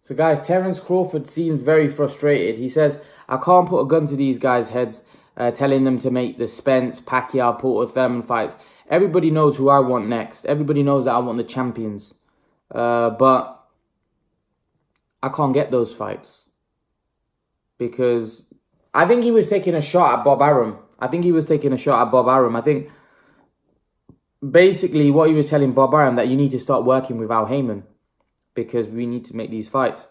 So guys, Terence Crawford seems very frustrated. He says, I can't put a gun to these guys' heads, telling them to make the Spence, Pacquiao, Porter, Thurman fights. Everybody knows who I want next. Everybody knows that I want the champions. But I can't get those fights. Because I think he was taking a shot at Bob Arum. I think basically what he was telling Bob Arum, that you need to start working with Al Heyman, because we need to make these fights.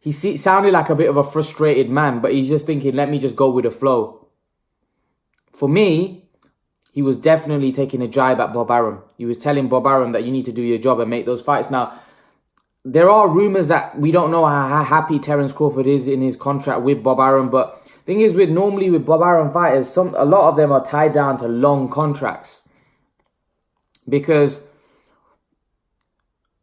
He sounded like a bit of a frustrated man, but he's just thinking, let me just go with the flow. For me, he was definitely taking a jibe at Bob Arum. He was telling Bob Arum that you need to do your job and make those fights. Now, there are rumours that we don't know how happy Terence Crawford is in his contract with Bob Arum, but the thing is, normally with Bob Arum fighters, a lot of them are tied down to long contracts. Because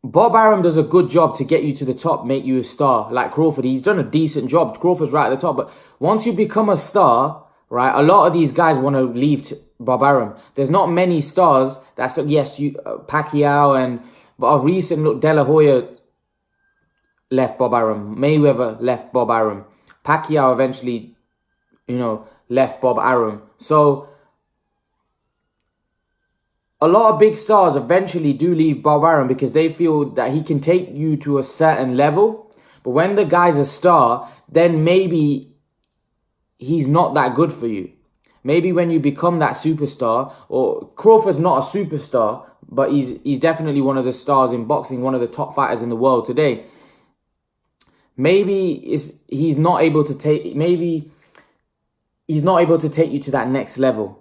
Bob Arum does a good job to get you to the top, make you a star. Like Crawford, he's done a decent job. Crawford's right at the top. But once you become a star, right, a lot of these guys want to leave Bob Arum. There's not many stars. Pacquiao but a recent look, De La Hoya left Bob Arum. Mayweather left Bob Arum. Pacquiao eventually, left Bob Arum. So a lot of big stars eventually do leave Bob Arum because they feel that he can take you to a certain level. But when the guy's a star, then maybe he's not that good for you. Maybe when you become that superstar, or Crawford's not a superstar, but he's definitely one of the stars in boxing, one of the top fighters in the world today. Maybe he's not able to take you to that next level.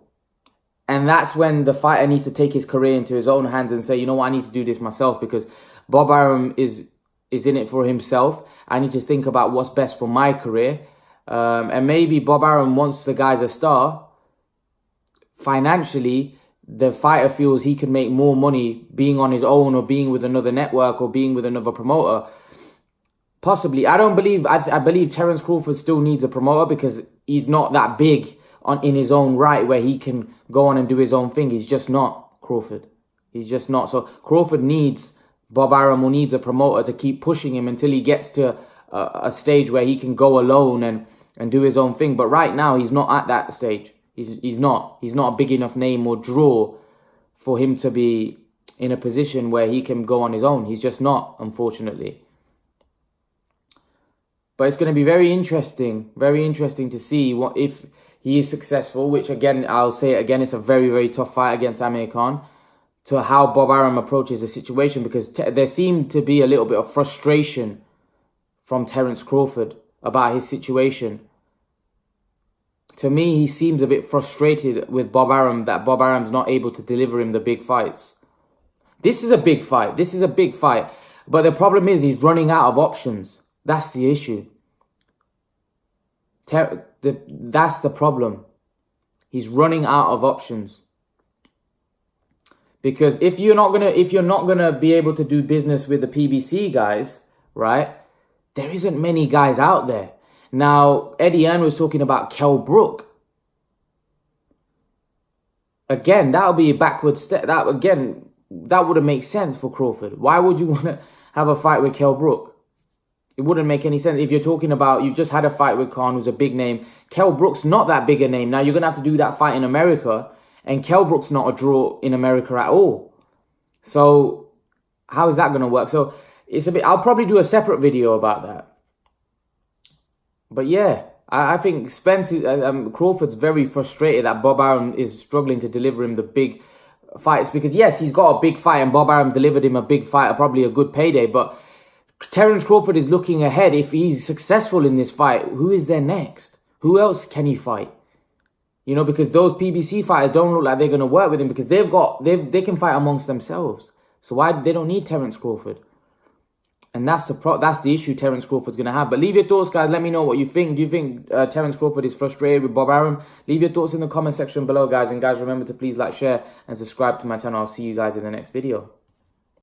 And that's when the fighter needs to take his career into his own hands and say, you know what, I need to do this myself, because Bob Arum is in it for himself. I need to think about what's best for my career. And maybe Bob Arum, once the guy's a star, financially, the fighter feels he can make more money being on his own, or being with another network, or being with another promoter. Possibly. I believe Terence Crawford still needs a promoter, because he's not that big in his own right where he can go on and do his own thing. He's just not Crawford. He's just not. So Crawford needs Bob Arum, or needs a promoter to keep pushing him until he gets to a stage where he can go alone and do his own thing. But right now, he's not at that stage. He's not a big enough name or draw for him to be in a position where he can go on his own. He's just not, unfortunately. But it's going to be very interesting to see what if he is successful, which again, I'll say it again, it's a very, very tough fight against Amir Khan, to how Bob Arum approaches the situation, because there seemed to be a little bit of frustration from Terence Crawford about his situation. To me, he seems a bit frustrated with Bob Arum, that Bob Arum's not able to deliver him the big fights. This is a big fight. But the problem is he's running out of options. That's the issue. That's the problem. He's running out of options. Because if you're not gonna be able to do business with the PBC guys, right? There isn't many guys out there. Now, Eddie Hearn was talking about Kell Brook. Again, that would be a backward step. That wouldn't make sense for Crawford. Why would you want to have a fight with Kell Brook? It wouldn't make any sense. If you're talking about, you've just had a fight with Khan, who's a big name. Kell Brook's not that big a name. Now, you're going to have to do that fight in America, and Kell Brook's not a draw in America at all. So, how is that going to work? So, I'll probably do a separate video about that. But yeah, I think Crawford's very frustrated that Bob Arum is struggling to deliver him the big fights. Because yes, he's got a big fight, and Bob Arum delivered him a big fight, probably a good payday. But Terence Crawford is looking ahead. If he's successful in this fight, who is there next? Who else can he fight? Because those PBC fighters don't look like they're going to work with him, because they can fight amongst themselves. So they don't need Terence Crawford. And that's the issue Terence Crawford's going to have. But leave your thoughts, guys. Let me know what you think. Do you think Terence Crawford is frustrated with Bob Arum? Leave your thoughts in the comment section below, guys. And guys, remember to please like, share, and subscribe to my channel. I'll see you guys in the next video.